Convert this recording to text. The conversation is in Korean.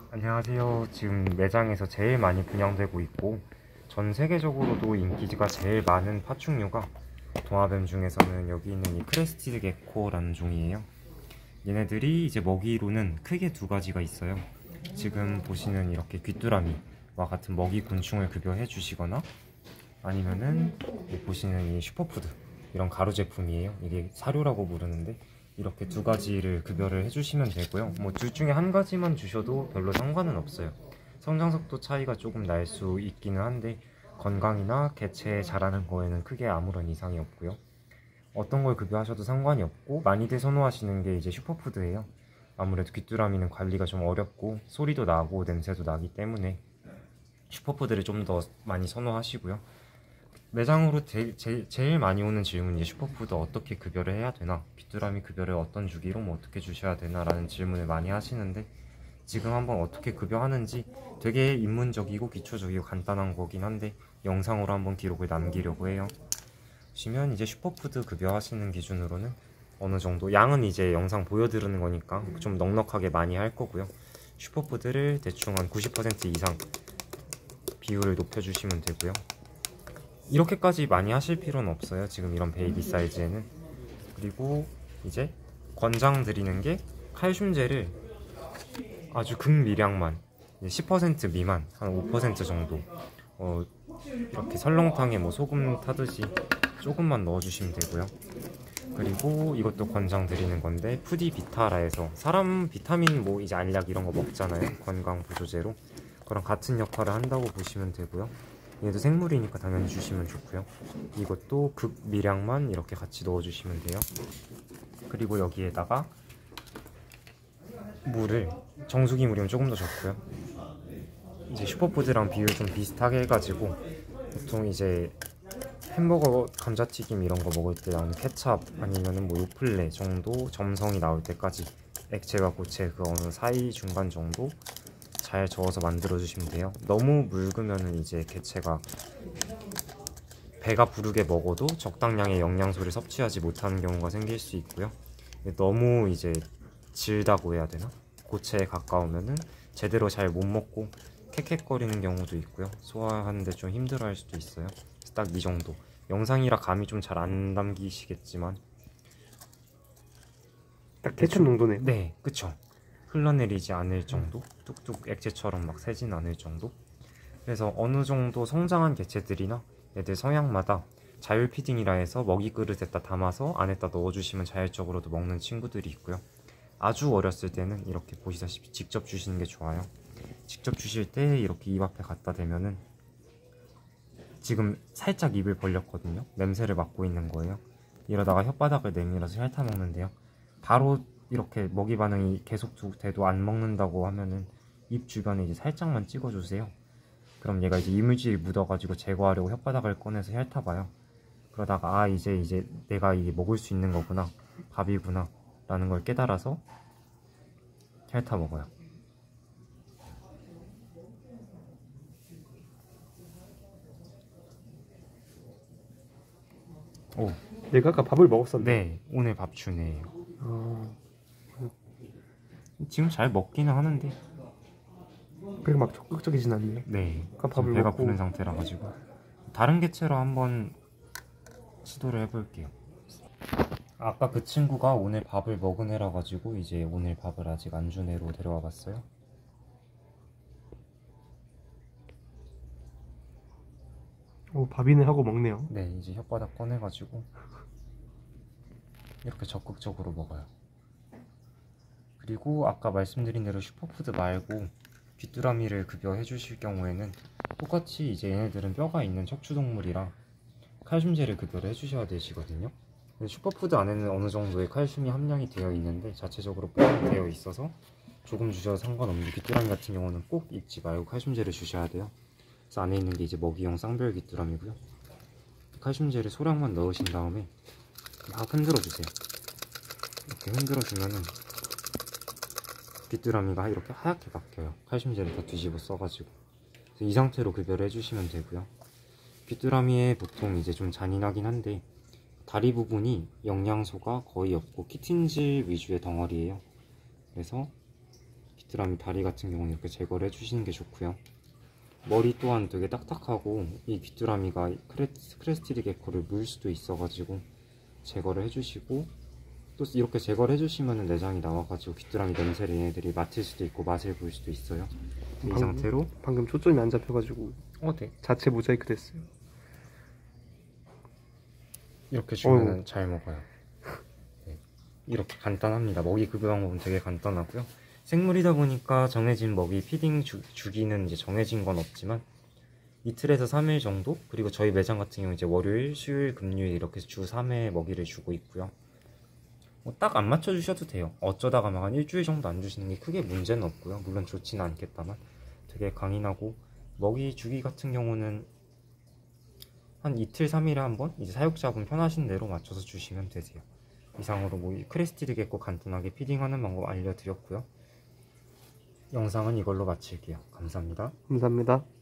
안녕하세요. 지금 매장에서 제일 많이 분양되고 있고 전 세계적으로도 인기가 제일 많은 파충류가 도마뱀 중에서는 여기 있는 이 크레스티드 게코라는 종이에요. 얘네들이 이제 먹이로는 크게 두 가지가 있어요. 지금 보시는 이렇게 귀뚜라미와 같은 먹이 곤충을 급여해 주시거나 아니면은 보시는 이 슈퍼푸드, 이런 가루 제품이에요. 이게 사료라고 부르는데 이렇게 두 가지를 급여를 해주시면 되고요. 뭐 둘 중에 한 가지만 주셔도 별로 상관은 없어요. 성장 속도 차이가 조금 날 수 있기는 한데 건강이나 개체 자라는 거에는 크게 아무런 이상이 없고요. 어떤 걸 급여하셔도 상관이 없고, 많이들 선호하시는 게 이제 슈퍼푸드예요. 아무래도 귀뚜라미는 관리가 좀 어렵고 소리도 나고 냄새도 나기 때문에 슈퍼푸드를 좀 더 많이 선호하시고요. 매장으로 제일 많이 오는 질문이 슈퍼푸드 어떻게 급여를 해야 되나, 귀뚜라미 급여를 어떤 주기로 뭐 어떻게 주셔야 되나 라는 질문을 많이 하시는데, 지금 한번 어떻게 급여하는지 되게 입문적이고 기초적이고 간단한 거긴 한데 영상으로 한번 기록을 남기려고 해요. 보시면 이제 슈퍼푸드 급여하시는 기준으로는 어느 정도, 양은 이제 영상 보여드리는 거니까 좀 넉넉하게 많이 할 거고요. 슈퍼푸드를 대충 한 90% 이상 비율을 높여주시면 되고요. 이렇게까지 많이 하실 필요는 없어요, 지금 이런 베이비 사이즈에는. 그리고 이제 권장드리는 게 칼슘제를 아주 극미량만, 10% 미만, 한 5% 정도 이렇게 설렁탕에 뭐 소금 타듯이 조금만 넣어주시면 되고요. 그리고 이것도 권장드리는 건데, 푸디비타라 해서 사람 비타민 뭐 이제 알약 이런 거 먹잖아요, 건강 보조제로. 그랑 같은 역할을 한다고 보시면 되고요. 얘도 생물이니까 당연히 주시면 좋고요. 이것도 극미량만 이렇게 같이 넣어주시면 돼요. 그리고 여기에다가 물을, 정수기 물이면 조금 더 좋고요. 이제 슈퍼푸드랑 비율 좀 비슷하게 해가지고, 보통 이제 햄버거, 감자튀김 이런 거 먹을 때 나오는 케찹 아니면은 뭐 요플레 정도 점성이 나올 때까지 액체와 고체 그 어느 사이 중간 정도 잘 저어서 만들어 주시면 돼요. 너무 묽으면은 이제 개체가 배가 부르게 먹어도 적당량의 영양소를 섭취하지 못하는 경우가 생길 수 있고요. 너무 이제 질다고 해야 되나? 고체에 가까우면은 제대로 잘 못 먹고 캑캑거리는 경우도 있고요. 소화하는데 좀 힘들어 할 수도 있어요. 딱 이 정도. 영상이라 감이 좀 잘 안 담기시겠지만 딱 케첩 농도네요. 네, 그쵸. 흘러내리지 않을 정도, 뚝뚝 액체처럼 막 새진 않을 정도. 그래서 어느 정도 성장한 개체들이나 애들 성향마다 자율 피딩이라 해서 먹이 그릇에다 담아서 안에다 넣어주시면 자율적으로도 먹는 친구들이 있고요. 아주 어렸을 때는 이렇게 보시다시피 직접 주시는 게 좋아요. 직접 주실 때 이렇게 입 앞에 갖다 대면은, 지금 살짝 입을 벌렸거든요. 냄새를 맡고 있는 거예요. 이러다가 혓바닥을 내밀어서 핥아 먹는데요. 바로 이렇게 먹이 반응이 계속 돼도 안 먹는다고 하면은 입 주변에 이제 살짝만 찍어주세요. 그럼 얘가 이제 이물질이 묻어가지고 제거하려고 혓바닥을 꺼내서 핥아봐요. 그러다가 아, 이제 내가 이게 먹을 수 있는 거구나, 밥이구나 라는 걸 깨달아서 핥아 먹어요. 오, 얘가 아까 밥을 먹었었는데. 네, 오늘 밥 주네요. 지금 잘 먹기는 하는데 그렇게 막 적극적이진 않네요. 네, 아까 지금 밥을 배가 먹고. 부른 상태라 가지고 다른 개체로 한번 시도를 해볼게요. 아까 그 친구가 오늘 밥을 먹은 애라 가지고 이제 오늘 밥을 아직 안 준 애로 데려와 봤어요. 밥이네 하고 먹네요. 네, 이제 혓바닥 꺼내가지고 이렇게 적극적으로 먹어요. 그리고 아까 말씀드린 대로 슈퍼푸드 말고 귀뚜라미를 급여해 주실 경우에는 똑같이 이제 얘네들은 뼈가 있는 척추동물이라 칼슘제를 급여를 해주셔야 되시거든요. 슈퍼푸드 안에는 어느 정도의 칼슘이 함량이 되어 있는데 자체적으로 포함되어 있어서 조금 주셔도 상관없는데, 귀뚜라미 같은 경우는 꼭 잊지 말고 칼슘제를 주셔야 돼요. 그래서 안에 있는 게 이제 먹이용 쌍별 귀뚜라미고요. 칼슘제를 소량만 넣으신 다음에 막 흔들어 주세요. 이렇게 흔들어 주면은 귀뚜라미가 이렇게 하얗게 바뀌어요. 칼슘제를 다 뒤집어 써가지고. 그래서 이 상태로 급여를 해주시면 되고요. 귀뚜라미에 보통 이제 좀 잔인하긴 한데 다리 부분이 영양소가 거의 없고 키틴질 위주의 덩어리예요. 그래서 귀뚜라미 다리 같은 경우는 이렇게 제거를 해주시는 게 좋고요. 머리 또한 되게 딱딱하고 이 귀뚜라미가 크레스티드 게코를 물 수도 있어가지고 제거를 해주시고, 또 이렇게 제거를 해주시면 내장이 나와가지고 귀뚜라미 냄새를 얘네들이 맡을 수도 있고 맛을 볼 수도 있어요. 이 상태로 방금 초점이 안 잡혀가지고 네. 자체 모자이크 됐어요. 이렇게 주면 잘 먹어요. 네. 이렇게 간단합니다. 먹이 급여 방법은 되게 간단하고요. 생물이다 보니까 정해진 먹이 피딩 주기는 이제 정해진 건 없지만 이틀에서 3일 정도, 그리고 저희 매장 같은 경우 이제 월요일, 수요일, 금요일 이렇게 주 3회 먹이를 주고 있고요. 딱 안 맞춰 주셔도 돼요. 어쩌다가 막 한 일주일 정도 안 주시는 게 크게 문제는 없고요. 물론 좋지는 않겠다만 되게 강인하고, 먹이 주기 같은 경우는 한 이틀 3일에 한번 이제 사육자분 편하신 대로 맞춰서 주시면 되세요. 이상으로 뭐 크레스티드 게코 간단하게 피딩하는 방법 알려드렸고요. 영상은 이걸로 마칠게요. 감사합니다. 감사합니다.